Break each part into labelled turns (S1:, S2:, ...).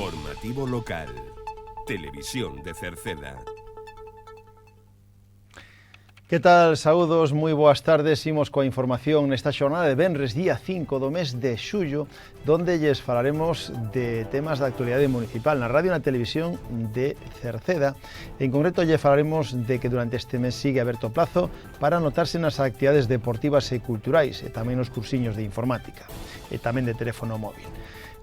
S1: Informativo local. Televisión de Cerceda.
S2: Que tal? Saúdos, moi boas tardes. Imos coa información nesta xornada de venres, día 5 do mes de xullo, donde lles falaremos de temas da actualidade municipal na radio e na televisión de Cerceda. En concreto, lle falaremos de que durante este mes sigue aberto plazo para anotarse nas actividades deportivas e culturais e tamén nos cursiños de informática e tamén de teléfono móvil.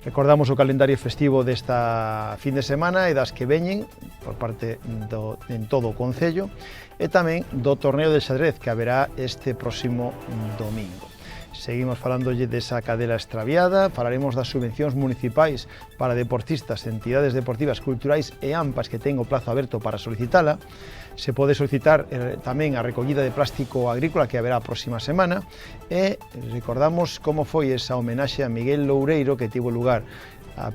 S2: Recordamos o calendario festivo desta fin de semana e das que veñen por parte en todo o Concello e tamén do torneo de xadrez que haberá este próximo domingo. Seguimos falándolle desa cadela extraviada, falaremos das subvencións municipais para deportistas, entidades deportivas, culturais e AMPAs que ten o plazo aberto para solicitala. Se pode solicitar tamén a recollida de plástico agrícola que haberá a próxima semana e recordamos como foi esa homenaxe a Miguel Loureiro que tivo lugar a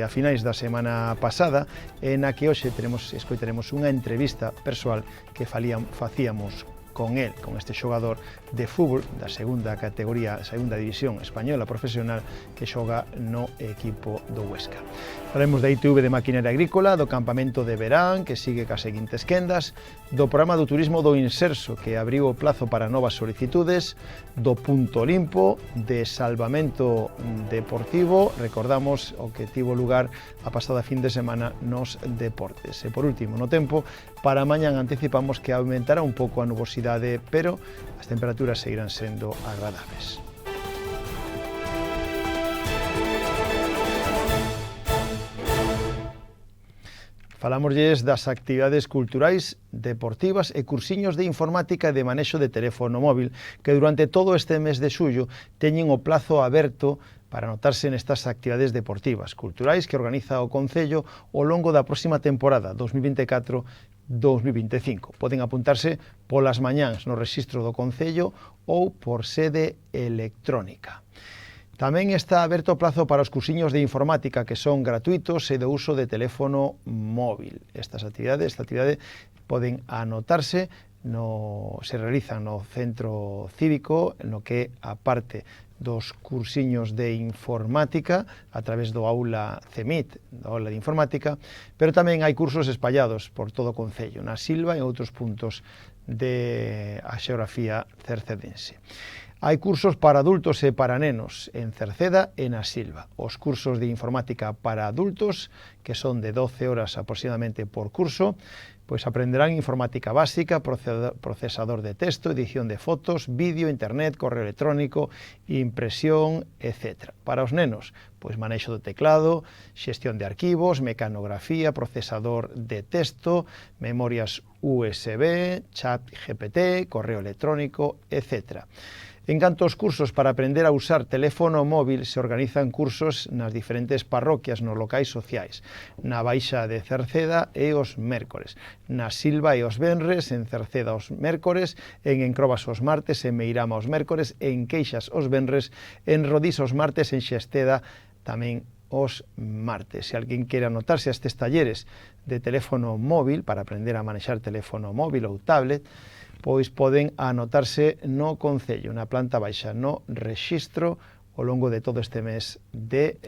S2: finais da semana pasada e na que hoxe escoitaremos unha entrevista persoal que facíamos con él, con este xogador de fútbol da segunda categoría, segunda división española profesional que xoga no equipo do Huesca. Falaremos da ITV de Maquinaria Agrícola, do campamento de verán que sigue cas seguintes quendas, do programa do turismo do Inserso que abriu o plazo para novas solicitudes, do Punto Limpo, de salvamento deportivo, recordamos o que tivo lugar a pasada fin de semana nos deportes. E por último, no tempo, para mañán anticipamos que aumentará un pouco a nubosidade, pero as temperaturas seguirán sendo agradables. Falámoslles das actividades culturais, deportivas e cursiños de informática e de manexo de teléfono móvil que durante todo este mes de xullo teñen o plazo aberto para anotarse nestas actividades deportivas, culturais que organiza o Concello ao longo da próxima temporada 2024-2025. Poden apuntarse polas mañáns no rexistro do Concello ou por sede electrónica. Tamén está aberto o plazo para os cursiños de informática que son gratuitos e de uso de teléfono móvil. Esta actividade poden anotarse, se realizan no centro cívico, no que a parte dos cursiños de informática a través do aula CEMIT, da aula de informática, pero tamén hai cursos espallados por todo o Concello, na Silva e outros puntos da xeografía cercedense. Hai cursos para adultos e para nenos en Cerceda e na Silva. Os cursos de informática para adultos, que son de 12 horas aproximadamente por curso, pois aprenderán informática básica, procesador de texto, edición de fotos, vídeo, internet, correo electrónico, impresión, etc. Para os nenos, pois manexo do teclado, xestión de arquivos, mecanografía, procesador de texto, memorias USB, chat GPT, correo electrónico, etc. En canto aos cursos para aprender a usar teléfono móvil, se organizan cursos nas diferentes parroquias nos locais sociais, na Baixa de Cerceda e os mércores, na Silva e os venres, en Cerceda os mércores, en Encrobas os martes, en Meirama os mércores, en Queixas os venres, en Rodís os martes, en Xesteda tamén os martes. Se alguén quere anotarse a estes talleres de teléfono móvil para aprender a manexar teléfono móvil ou tablet, pois poden anotarse no Concello, na planta baixa, no rexistro ao longo de todo este mes de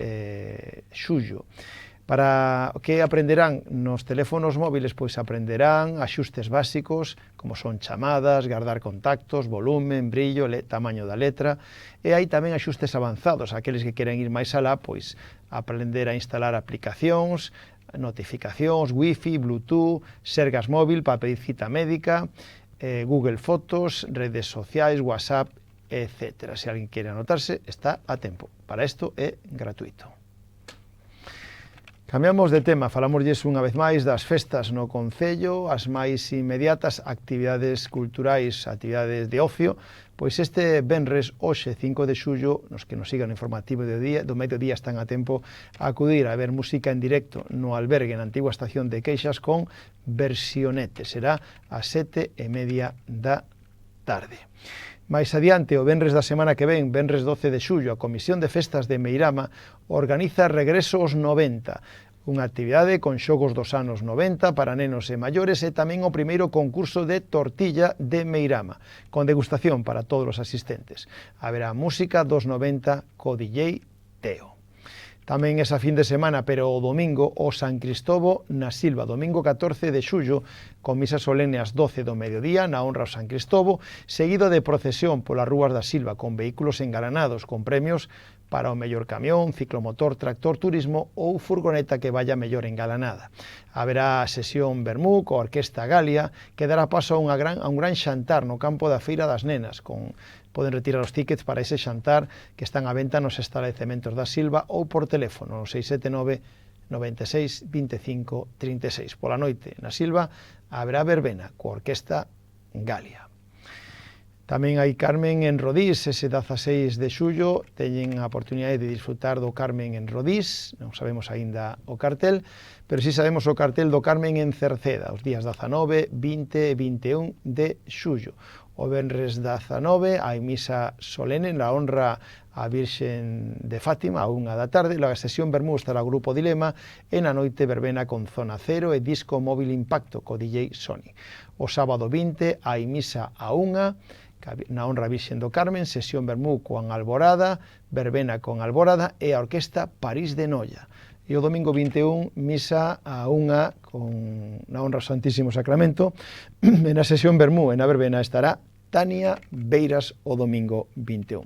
S2: xullo. Para que aprenderán nos teléfonos móviles, pois aprenderán axustes básicos, como son chamadas, guardar contactos, volumen, brillo, tamaño da letra, e hai tamén axustes avanzados, aqueles que queren ir máis alá, pois aprender a instalar aplicacións, notificacións, wifi, bluetooth, sergas móvil para pedir cita médica, Google Fotos, redes sociais, WhatsApp, etc. Se alguén quere anotarse, está a tempo. Para isto é gratuito. Cambiamos de tema, falámoslles unha vez máis das festas no Concello, as máis inmediatas actividades culturais, actividades de ocio, pois este venres, hoxe, 5 de xullo, nos que nos sigan no informativo do mediodía están a tempo a acudir a ver música en directo no albergue na antigua estación de Queixas con Versionete. Será ás 7:30 da tarde. Mais adiante, o venres da semana que ven, venres 12 de xullo, a Comisión de Festas de Meirama organiza Regreso aos 90, unha actividade con xogos dos anos 90 para nenos e maiores e tamén o primeiro concurso de tortilla de Meirama, con degustación para todos os asistentes. Haberá música dos 90 co DJ Teo. Tamén esa fin de semana, pero o domingo, o San Cristobo na Silva, domingo 14 de xullo, con misa solene ás 12 do mediodía, na honra ao San Cristobo, seguido de procesión polas rúas da Silva, con vehículos engalanados, con premios para o mellor camión, ciclomotor, tractor, turismo ou furgoneta que vaya mellor engalanada. Haberá sesión vermú coa Orquesta Galia, que dará paso a un gran xantar no campo da Feira das Nenas, poden retirar os tickets para ese xantar que están á venta nos establecementos da Silva ou por teléfono no 679 96 25 36. Pola noite na Silva haberá verbena coa Orquesta Galia. Tamén hai Carmen en Rodís, ese 16 de xullo, teñen a oportunidade de disfrutar do Carmen en Rodís, non sabemos aínda o cartel, pero si sabemos o cartel do Carmen en Cerceda, os días 19, 20 e 21 de xullo. O venres 19 hai misa solene na honra a Virxen de Fátima a 1 da tarde, logo a sesión vermú estará o Grupo Dilema e na noite verbena con Zona Cero e disco móvil Impacto co DJ Sony. O sábado 20 hai misa a 1 na honra a Virxen do Carmen, sesión vermú con Alborada, verbena con Alborada e a Orquesta París de Noia. E o domingo 21, misa a 1 na honra ao Santísimo Sacramento, e na sesión vermú e na verbena estará Tania Beiras o domingo 21.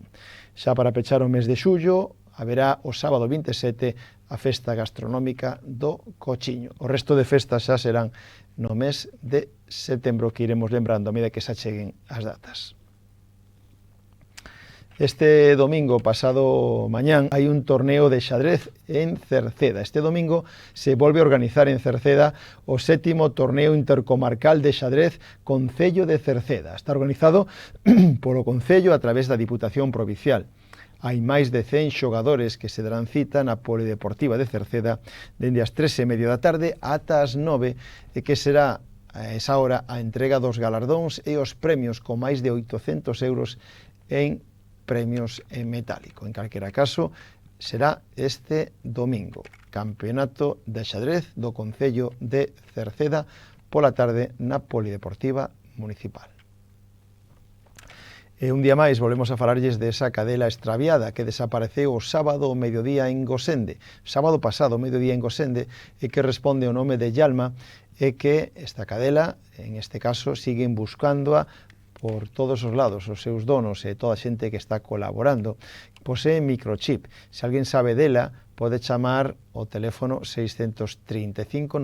S2: Xa para pechar o mes de xullo, haberá o sábado 27 a festa gastronómica do Cochiño. O resto de festas xa serán no mes de setembro, que iremos lembrando a medida que se acheguen as datas. Este domingo, pasado mañán, hai un torneo de xadrez en Cerceda. Este domingo se volve a organizar en Cerceda o 7º torneo intercomarcal de xadrez Concello de Cerceda. Está organizado polo Concello a través da Diputación Provincial. Hai máis de 100 xogadores que se darán cita na Polideportiva de Cerceda dende as 3:30 da tarde ata as 9, e que será a esa hora a entrega dos galardóns e os premios con máis de 800 euros en premios en metálico. En calquera caso, será este domingo, Campeonato de Xadrez do Concello de Cerceda pola tarde na Polideportiva Municipal. E un día máis volvemos a falarlles desa cadela extraviada que desapareceu o sábado ao mediodía en Gosende. Sábado pasado ao mediodía en Gosende, e que responde ao nome de Yalma, e que esta cadela, en este caso, siguen buscándoa por todos os lados, os seus donos e toda a xente que está colaborando. Posee microchip. Se alguén sabe dela, pode chamar o teléfono 635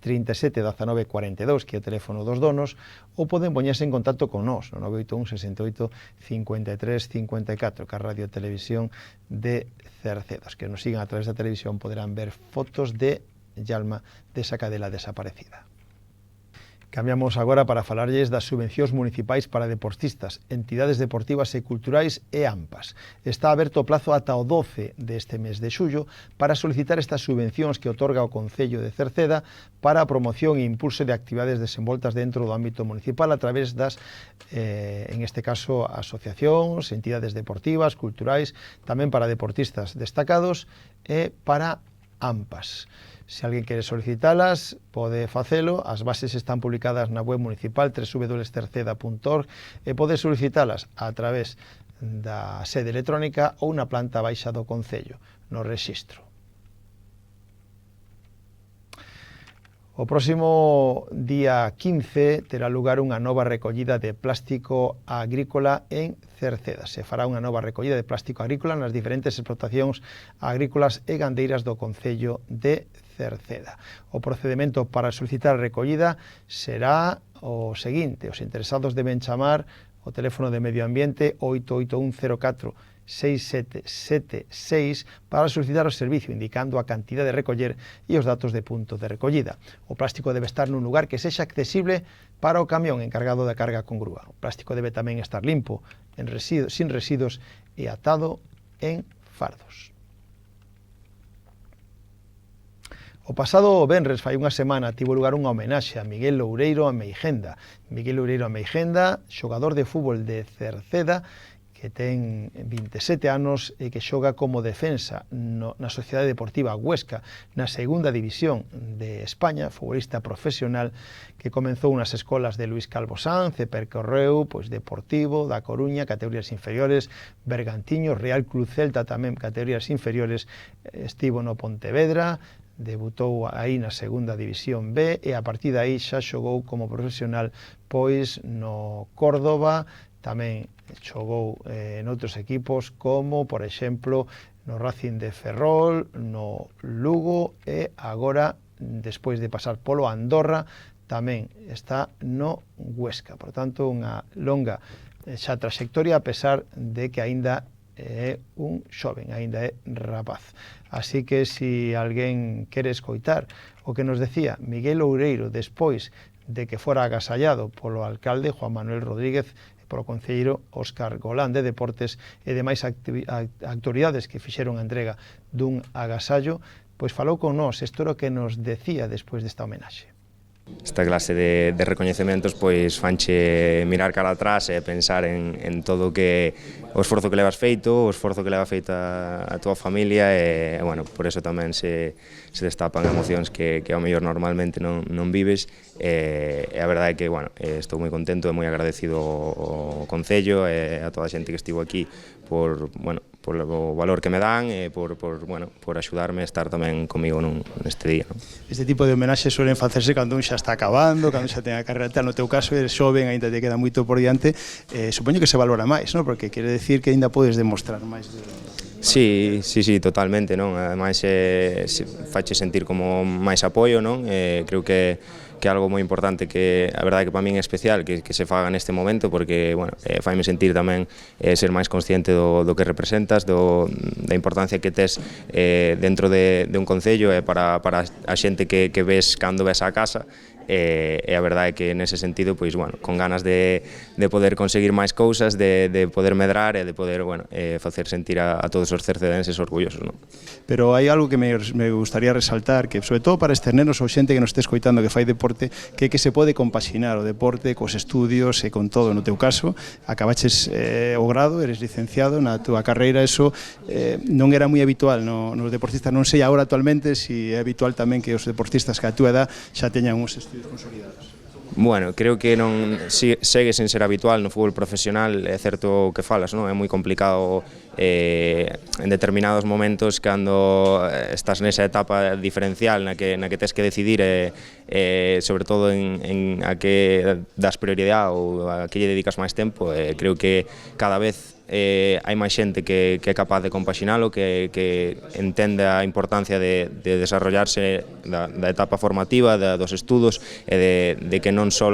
S2: 37 19 42, que é o teléfono dos donos, ou poden poñerse en contacto con nós, no 981 68 53 54, que é a Radio Televisión de Cerceda. Os que nos sigan a través da televisión poderán ver fotos de Yalma, desa cadela desaparecida. Cambiamos agora para falarlles das subvencións municipais para deportistas, entidades deportivas e culturais e AMPAs. Está aberto o plazo ata o 12 deste mes de xullo para solicitar estas subvencións que otorga o Concello de Cerceda para a promoción e impulso de actividades desenvoltas dentro do ámbito municipal a través das, en este caso, asociacións, entidades deportivas, culturais, tamén para deportistas destacados e para AMPAs. Se alguén quere solicitalas, pode facelo. As bases están publicadas na web municipal www.cerceda.org e pode solicitalas a través da sede electrónica ou na planta baixa do Concello, no rexistro. O próximo día 15 terá lugar unha nova recollida de plástico agrícola en Cerceda. Se fará unha nova recollida de plástico agrícola nas diferentes explotacións agrícolas e gandeiras do Concello de Cerceda. O procedimento para solicitar a recollida será o seguinte: os interesados deben chamar o teléfono de Medio Ambiente 88104 6776 para solicitar o servicio, indicando a cantidad de recoller e os datos de punto de recollida. O plástico debe estar nun lugar que sexa accesible para o camión encargado da carga con grúa. O plástico debe tamén estar limpo, sin residuos e atado en fardos. O pasado venres, fai unha semana, tivo lugar unha homenaxe a Miguel Loureiro Ameijenda. Miguel Loureiro Ameijenda, xogador de fútbol de Cerceda, que que ten 27 anos e que xoga como defensa na Sociedade Deportiva Huesca, na segunda división de España, futbolista profesional que comenzou nas escolas de Luis Calvo Sanz e percorreu Deportivo, da Coruña, categorías inferiores, Bergantiños, Real Club Celta tamén categorías inferiores, estivo no Pontevedra, debutou aí na segunda división B e a partir de aí xa xogou como profesional pois no Córdoba, tamén xogou noutros equipos como, por exemplo, no Racing de Ferrol, no Lugo e agora, despois de pasar polo Andorra, tamén está no Huesca. Por tanto, unha longa xa trayectoria a pesar de que aínda é un xoven, aínda é rapaz. Así que, se alguén quere escoitar o que nos decía Miguel Oureiro despois de que fora agasallado polo alcalde Juan Manuel Rodríguez e polo concelleiro Óscar Golán de Deportes e demais autoridades que fixeron a entrega dun agasallo, pois falou con nós, isto era o que nos decía despois desta homenaxe.
S3: Esta clase de recoñecementos pois fanche mirar cara atrás e pensar en todo o esforzo que levas feito, o esforzo que leva feita a tua familia e, bueno, por eso tamén se destapan emocións que ao mellor normalmente non vives e a verdade é que, bueno, estou moi contento e moi agradecido ao Concello e a toda a xente que estivo aquí por o valor que me dan e por axudarme a estar tamén comigo neste día.
S4: Este tipo de homenaxes suelen facerse cando un xa está acabando, cando xa ten a carreira tal, no teu caso eres xoven, ainda te queda moito por diante, supoño que se valora máis, non? Porque quere decir que ainda podes demostrar máis.
S3: Sí, totalmente, non? Ademais, fache sentir como máis apoio, non? Creo que é algo moi importante que a verdade que para min é especial que se faga neste momento porque, bueno, faime sentir tamén ser máis consciente do que representas, da importancia que tes dentro de un concello e para a xente que ves cando ves á casa e a verdade é que nese sentido, pois, bueno, con ganas de poder conseguir máis cousas, de poder medrar e de poder, bueno, facer sentir a todos os cercedenses orgullosos, non?
S4: Pero hai algo que me gustaría resaltar, que sobre todo para estes nenos ou xente que nos este escoitando que fai deporte, que se pode compaxinar o deporte cos estudios e con todo. No teu caso, acabaches o grado, eres licenciado na túa carreira, eso non era moi habitual nos deportistas, non sei agora actualmente se é habitual tamén que os deportistas que a túa edad xa teñan uns estudios consolidados.
S3: Bueno, creo que non segue sen ser habitual no fútbol profesional, é certo o que falas, non? É moi complicado en determinados momentos cando estás nesa etapa diferencial na que tes que decidir sobre todo en a que das prioridade ou a que lle dedicas máis tempo, creo que cada vez hai máis xente que é capaz de compaxinalo, que entende a importancia de desarrollarse da etapa formativa, dos estudos e de que non só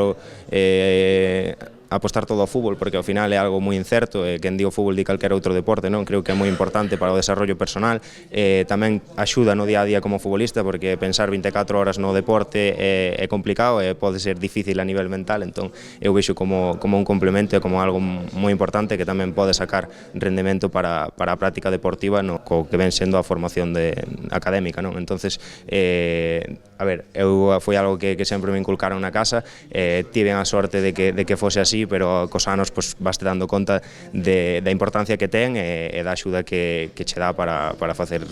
S3: apostar todo ao fútbol, porque ao final é algo moi incerto, quen di o fútbol di calquera outro deporte, non? Creo que é moi importante para o desarrollo personal, tamén axuda no día a día como futbolista, porque pensar 24 horas no deporte é complicado e pode ser difícil a nivel mental, entón eu vexo como un complemento e como algo moi importante que tamén pode sacar rendemento para a práctica deportiva co que ven sendo a formación académica, non? Entonces, a ver, foi algo que sempre me inculcaron na casa, tive a sorte de que fose así, pero cos anos vaste dando conta da importancia que ten e da axuda que che dá para facer,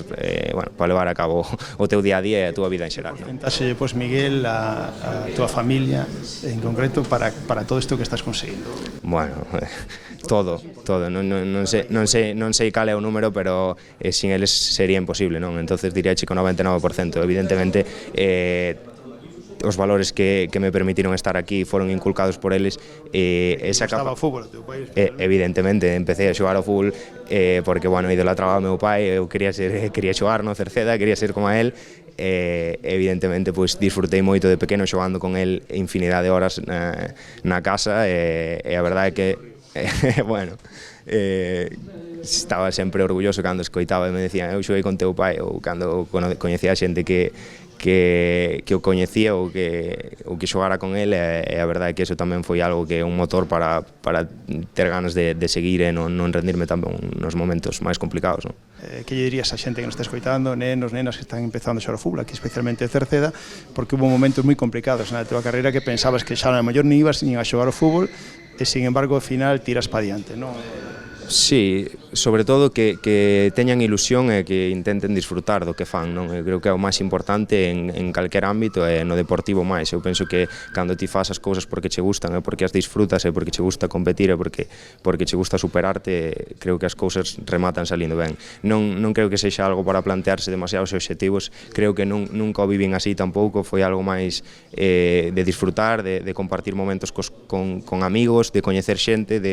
S3: para levar a cabo o teu día a día e a túa vida en xeral.
S4: Porcentaxe, pois, Miguel, a túa familia en concreto para todo isto que estás conseguindo?
S3: Bueno, todo, non sei cal é o número, pero sin eles sería imposible, non? Entonces diría que o 99%, evidentemente os valores que me permitiron estar aquí foron inculcados por eles.
S4: Gostaba o fútbol o teu pai?
S3: Evidentemente, empecé a xogar ao fútbol porque, bueno, idolatraba ao meu pai, eu quería xogar no Cerceda, quería ser como a él. Evidentemente, pois, disfrutei moito de pequeno xogando con él infinidade de horas na casa e a verdade é que bueno, estaba sempre orgulloso cando escoitaba e me decían eu xoguei con teu pai, ou cando coñecía a xente que o coñecía ou que xogara con ele, e a verdade é que eso tamén foi algo que é un motor para ter ganas de seguir e non rendirme tamén nos momentos máis complicados, non?
S4: Que lle dirías a xente que nos está escoitando, nenos, nenas que están empezando a xogar ao fútbol, aquí especialmente en Cerceda, porque hubo momentos moi complicados na tua carreira que pensabas que xa na maior ni ibas nin a xogar ao fútbol e, sin embargo, ao final tiras pa diante, non?
S3: Sí, sobre todo que teñan ilusión e que intenten disfrutar do que fan, non? Eu creo que é o máis importante en calquer ámbito e no deportivo máis. Eu penso que cando ti fas as cousas porque che gustan e porque as disfrutas e porque che gusta competir e porque che gusta superarte, creo que as cousas rematan salindo ben. Non creo que sexa algo para plantearse demasiados obxectivos, creo que nunca o vivín así tampouco, foi algo máis de disfrutar, de compartir momentos con amigos, de coñecer xente,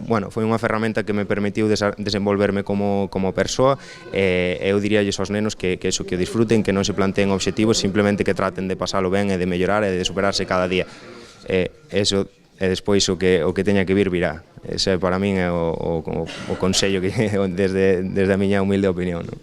S3: bueno, foi unha ferramenta que me permitiu desenvolverme como persoa e eu diríalles aos nenos que eso, que o disfruten, que non se planteen obxectivos, simplemente que traten de pasalo ben e de mellorar e de superarse cada día. Eso e despois o que teña que vir virá. Ese para min é o consello que desde a miña humilde opinión, non?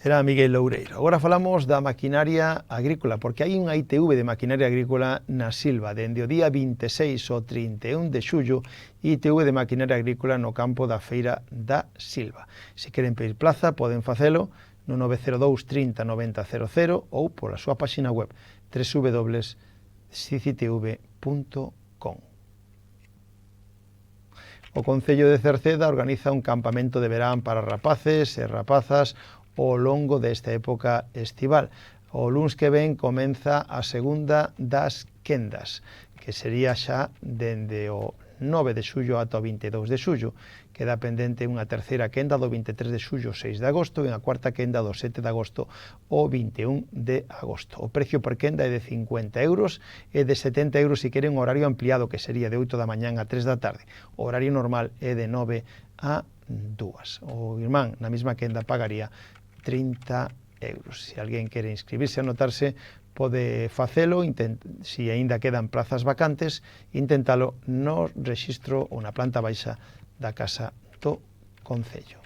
S2: Era Miguel Loureiro. Agora falamos da maquinaria agrícola, porque hai unha ITV de maquinaria agrícola na Silva, dende o día 26 ao 31 de xullo, ITV de maquinaria agrícola no campo da Feira da Silva. Se queren pedir plaza, poden facelo no 902 30 90 00 ou pola súa página web www.cicitv.com. O Concello de Cerceda organiza un campamento de verán para rapaces e rapazas ao longo desta época estival. O luns que ven comeza a segunda das quendas, que sería xa dende o 9 de xullo ata o 22 de xullo. Queda pendente unha terceira quenda do 23 de xullo ao 6 de agosto e unha cuarta quenda do 7 de agosto ao 21 de agosto. O precio por quenda é de 50 euros e de 70 euros se queren un horario ampliado, que sería de 8 da mañán a 3 da tarde. O horario normal é de 9 a 2. O irmán na mesma quenda pagaría 30 euros. Se alguén quere inscribirse e anotarse, pode facelo, se aínda quedan plazas vacantes, intentalo no rexistro ou na planta baixa da Casa do Concello.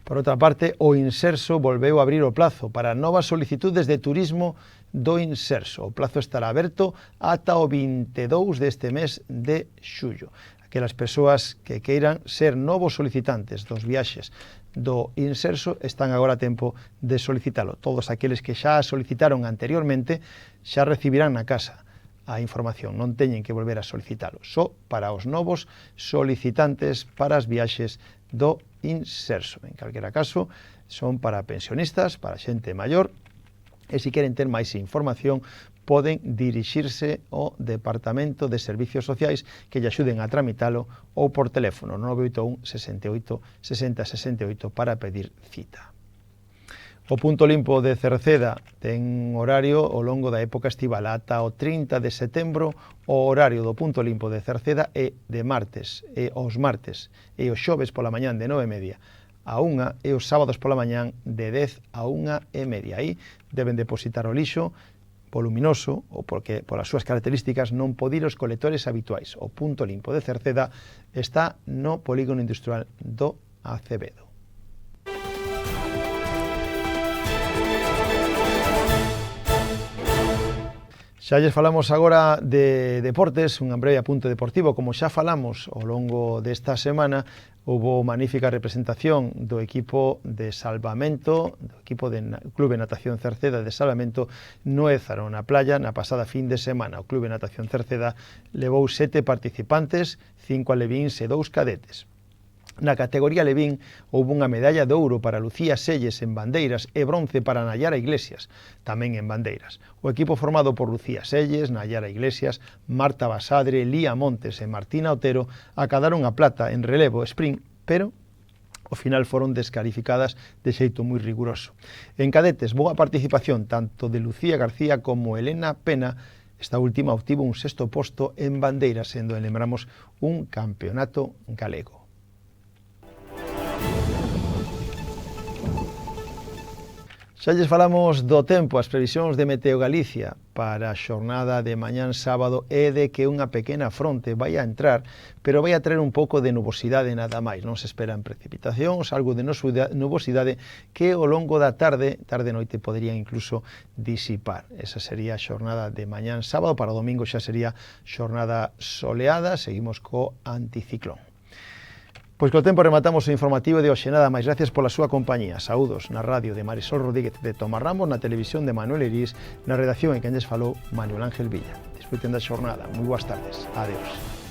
S2: Por outra parte, o Inserso volveu a abrir o plazo para novas solicitudes de turismo do Inserso. O plazo estará aberto ata o 22 deste mes de xullo. Aquelas persoas que queiran ser novos solicitantes dos viaxes do Inserso están agora a tempo de solicitalo. Todos aqueles que xa solicitaron anteriormente xa recibirán na casa a información, non teñen que volver a solicitalo. Só para os novos solicitantes para as viaxes do Inserso. En calquera caso, son para pensionistas, para xente maior, e se queren ter máis información, poden dirixirse ao Departamento de Servicios Sociais que lle axuden a tramitalo ou por teléfono 981 68 60 68 para pedir cita. O Punto Limpo de Cerceda ten horario ao longo da época estival ata o 30 de setembro. O horario do Punto Limpo de Cerceda é de martes e os martes e os xoves pola mañán de 9:30 a 1 e os sábados pola mañán de 10 a 1:30. Aí deben depositar o lixo voluminoso ou porque polas súas características non pode ir os colectores habituais. O Punto Limpo de Cerceda está no Polígono Industrial do Acevedo. Xa lles falamos agora de deportes, un breve apunte deportivo. Como xa falamos ao longo desta semana, houbo magnífica representación do equipo de salvamento, do equipo do Clube Natación Cerceda de salvamento no Ézaro, na playa, na pasada fin de semana. O Clube Natación Cerceda levou 7 participantes, 5 alevins e 2 cadetes. Na categoría Levín houve unha medalla de ouro para Lucía Selles en bandeiras e bronce para Nayara Iglesias, tamén en bandeiras. O equipo formado por Lucía Selles, Nayara Iglesias, Marta Basadre, Lía Montes e Martina Otero acadaron a plata en relevo sprint, pero ao final foron descalificadas de xeito moi riguroso. En cadetes, boa participación tanto de Lucía García como Elena Pena. Esta última obtivo un 6º posto en bandeiras, sendo, lembramos, un campeonato galego. Xa lles falamos do tempo, as previsións de Meteo Galicia para a xornada de mañán sábado é de que unha pequena fronte vai a entrar, pero vai a traer un pouco de nubosidade nada máis. Non se esperan precipitacións, algo de nubosidade que ao longo da tarde noite podería incluso disipar. Esa sería a xornada de mañán sábado, para o domingo xa sería xornada soleada. Seguimos co anticiclón. Pois co tempo rematamos o informativo de hoxe. Nada máis, gracias pola súa compañía. Saúdos na radio de Marisol Rodríguez de Tomás Ramos, na televisión de Manuel Irís, na redacción en quen lles falou Manuel Ángel Villa. Disfruten da xornada. Moi boas tardes. Adeus.